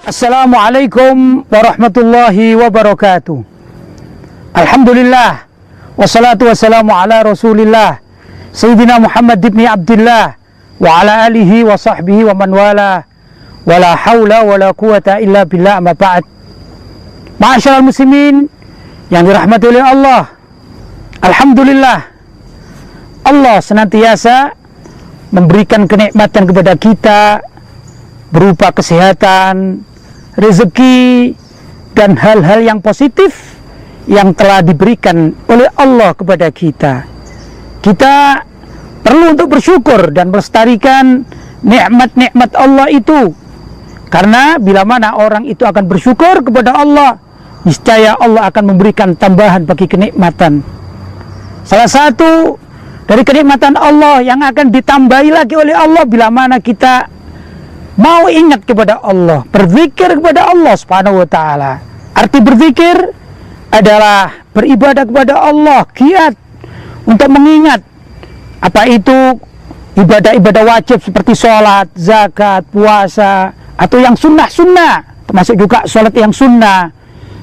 Assalamualaikum warahmatullahi wabarakatuh. Alhamdulillah, wassalatu wassalamu ala rasulillah Sayyidina Muhammad ibn Abdullah wa ala alihi wa sahbihi wa man wala, wala hawla wala quwata illa billah, amma ba'd. Ma'asyiral muslimin yang dirahmati oleh Allah, alhamdulillah, Allah senantiasa memberikan kenikmatan kepada kita berupa kesehatan, rezeki, dan hal-hal yang positif yang telah diberikan oleh Allah kepada kita. Kita perlu untuk bersyukur dan melestarikan nikmat-nikmat Allah itu, karena bila mana orang itu akan bersyukur kepada Allah, niscaya Allah akan memberikan tambahan bagi kenikmatan. Salah satu dari kenikmatan Allah yang akan ditambahi lagi oleh Allah bila mana kita mau ingat kepada Allah, berzikir kepada Allah Subhanahu wa ta'ala. Arti berzikir adalah beribadah kepada Allah, giat untuk mengingat apa itu ibadah-ibadah wajib seperti sholat, zakat, puasa, atau yang sunnah-sunnah, termasuk juga sholat yang sunnah,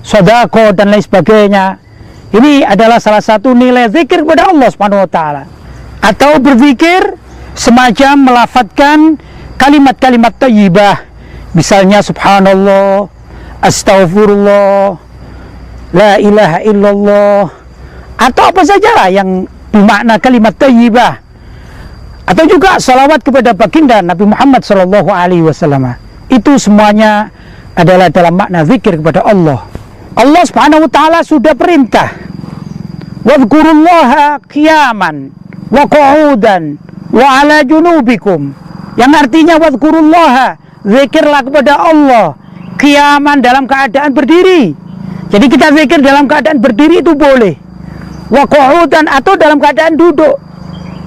sedekah dan lain sebagainya. Ini adalah salah satu nilai zikir kepada Allah Subhanahu wa ta'ala. Atau berzikir semacam melafadzkan kalimat-kalimat thayyibah, misalnya subhanallah, astaghfirullah, la ilaha illallah, atau apa saja yang bermakna kalimat thayyibah, atau juga salawat kepada baginda Nabi Muhammad SAW. Itu semuanya adalah dalam makna zikir kepada Allah. Allah Subhanahu wa ta'ala sudah perintah, wadhkurullaha qiyaman wa qu'udan wa ala junubikum, yang artinya wadhkurullaha, zikirlah kepada Allah qiyaman, dalam keadaan berdiri. Jadi kita zikir dalam keadaan berdiri itu boleh, wa qu'udan, atau dalam keadaan duduk,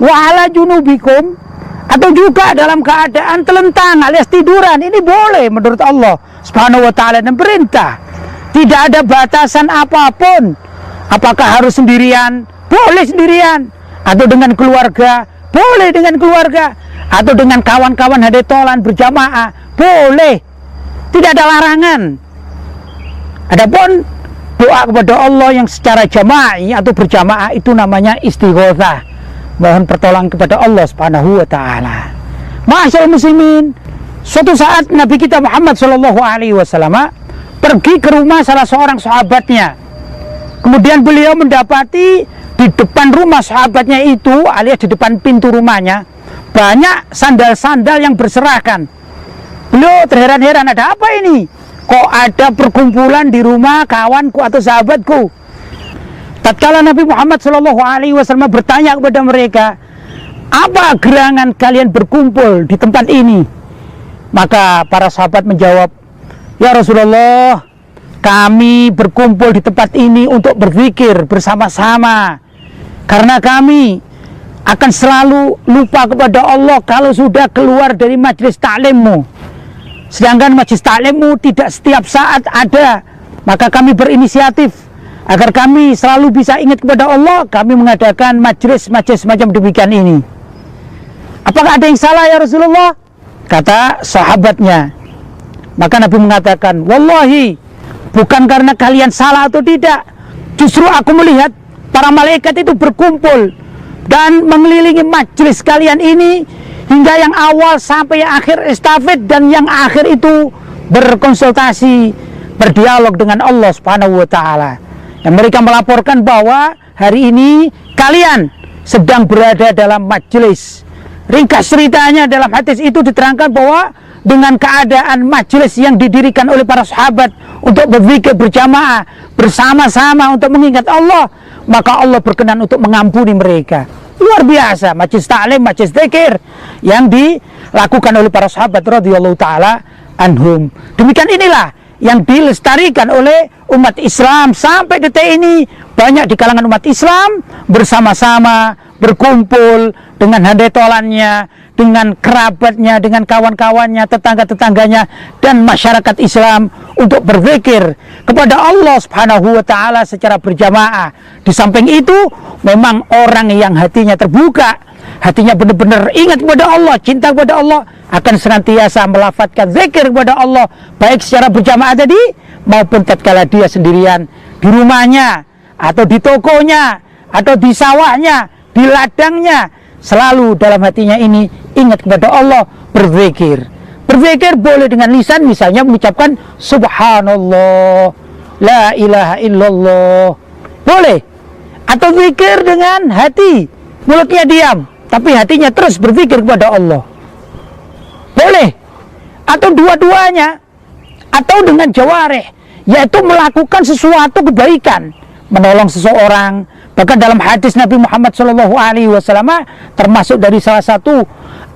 wa ala junubikum, atau juga dalam keadaan telentang alias tiduran. Ini boleh menurut Allah Subhanahu wa ta'ala, dan perintah. Tidak ada batasan apapun. Apakah harus sendirian? Boleh sendirian. Atau dengan keluarga? Boleh dengan keluarga. Atau dengan kawan-kawan hadetolan berjamaah, boleh, tidak ada larangan. Adapun doa kepada Allah yang secara jama'i atau berjamaah itu namanya istighotsah, mohon pertolongan kepada Allah Subhanahu wa ta'ala. Ma'asyiral muslimin, suatu saat Nabi kita Muhammad SAW pergi ke rumah salah seorang sahabatnya. Kemudian beliau mendapati di depan rumah sahabatnya itu, alias di depan pintu rumahnya, banyak sandal-sandal yang berserakan. Beliau terheran-heran, ada apa ini? Kok ada perkumpulan di rumah kawanku atau sahabatku? Tatkala Nabi Muhammad SAW bertanya kepada mereka, apa gerangan kalian berkumpul di tempat ini? Maka para sahabat menjawab, ya Rasulullah, kami berkumpul di tempat ini untuk berzikir bersama-sama, karena kami akan selalu lupa kepada Allah kalau sudah keluar dari majelis ta'limmu. Sedangkan majelis ta'limmu tidak setiap saat ada. Maka kami berinisiatif agar kami selalu bisa ingat kepada Allah, kami mengadakan majelis-majelis semacam demikian ini. Apakah ada yang salah ya Rasulullah? Kata sahabatnya. Maka Nabi mengatakan, wallahi, bukan karena kalian salah atau tidak, justru aku melihat para malaikat itu berkumpul dan mengelilingi majelis kalian ini, hingga yang awal sampai yang akhir estafet, dan yang akhir itu berkonsultasi, berdialog dengan Allah Subhanahu wa ta'ala. Dan mereka melaporkan bahwa hari ini kalian sedang berada dalam majelis. Ringkas ceritanya, dalam hadis itu diterangkan bahwa dengan keadaan majelis yang didirikan oleh para sahabat untuk berzikir berjamaah bersama-sama untuk mengingat Allah, maka Allah berkenan untuk mengampuni mereka. Luar biasa majelis ta'lim, majelis zikir yang dilakukan oleh para sahabat radhiyallahu ta'ala anhum. Demikian inilah yang dilestarikan oleh umat Islam sampai detik ini. Banyak di kalangan umat Islam bersama-sama berkumpul dengan handetolannya, dengan kerabatnya, dengan kawan-kawannya, tetangga-tetangganya, dan masyarakat Islam untuk berzikir kepada Allah Subhanahu wa ta'ala secara berjamaah. Di samping itu, memang orang yang hatinya terbuka hatinya benar-benar ingat kepada Allah, cinta kepada Allah, akan senantiasa melafadzkan zikir kepada Allah, baik secara berjamaah tadi maupun tatkala dia sendirian di rumahnya atau di tokonya atau di sawahnya, di ladangnya, selalu dalam hatinya ini ingat kepada Allah, berzikir. Berzikir boleh dengan lisan, misalnya mengucapkan subhanallah, la ilaha illallah, boleh. Atau zikir dengan hati, mulutnya diam tapi hatinya terus berzikir kepada Allah, boleh. Atau dua-duanya, atau dengan jawareh, yaitu melakukan sesuatu kebaikan, menolong seseorang. Bahkan dalam hadis Nabi Muhammad SAW termasuk dari salah satu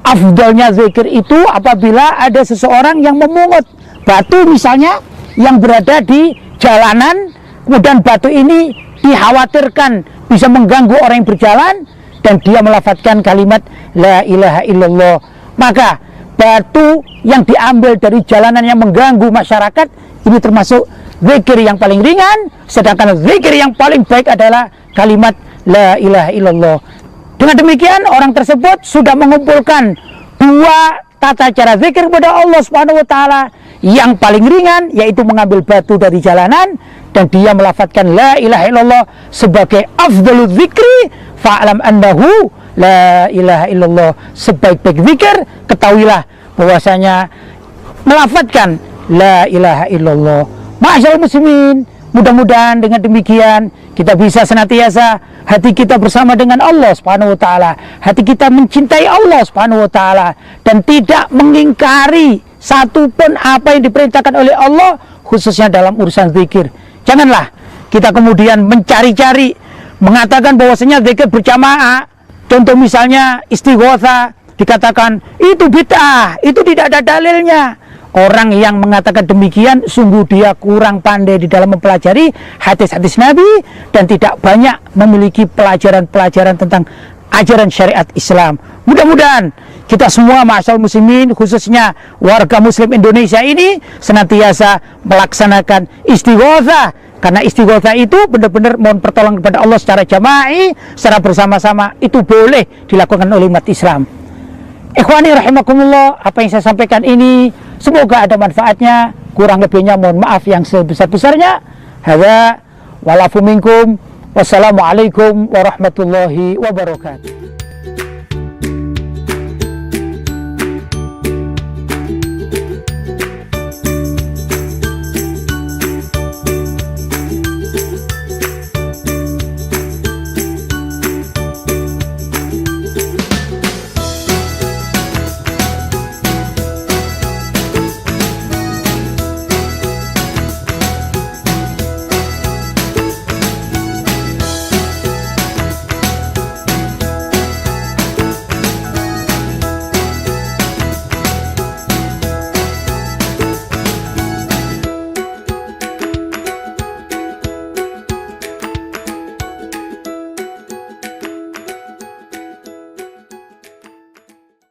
afdalnya zikir itu apabila ada seseorang yang memungut batu misalnya yang berada di jalanan, kemudian batu ini dikhawatirkan bisa mengganggu orang yang berjalan, dan dia melafadzkan kalimat la ilaha illallah, maka batu yang diambil dari jalanan yang mengganggu masyarakat ini termasuk zikir yang paling ringan, sedangkan zikir yang paling baik adalah kalimat la ilaha illallah. Dengan demikian orang tersebut sudah mengumpulkan dua tata cara zikir kepada Allah Subhanahu wa taala. Yang paling ringan yaitu mengambil batu dari jalanan dan dia melafadzkan la ilaha illallah sebagai afdalul zikri, fa'lam annahu la ilaha illallah, sebaik-baik zikir ketahuilah bahwasanya melafadzkan la ilaha illallah. Ma'asyiral muslimin, mudah-mudahan dengan demikian kita bisa senantiasa hati kita bersama dengan Allah Subhanahu wa taala, hati kita mencintai Allah Subhanahu wa taala dan tidak mengingkari satupun apa yang diperintahkan oleh Allah, khususnya dalam urusan zikir. Janganlah kita kemudian mencari-cari mengatakan bahwasanya zikir berjamaah, contoh misalnya istighotsah, dikatakan itu bid'ah, itu tidak ada dalilnya. Orang yang mengatakan demikian sungguh dia kurang pandai di dalam mempelajari hadis-hadis Nabi dan tidak banyak memiliki pelajaran-pelajaran tentang ajaran syariat Islam. Mudah-mudahan kita semua ma'asyiral muslimin, khususnya warga muslim Indonesia ini senantiasa melaksanakan istighotsah, karena istighotsah itu benar-benar mohon pertolongan kepada Allah secara jama'i, secara bersama-sama, itu boleh dilakukan oleh umat Islam. Ikhwani rahimakumullah, apa yang saya sampaikan ini semoga ada manfaatnya, kurang lebihnya mohon maaf yang sebesar-besarnya. Hadza walafu minkum, wassalamualaikum warahmatullahi wabarakatuh.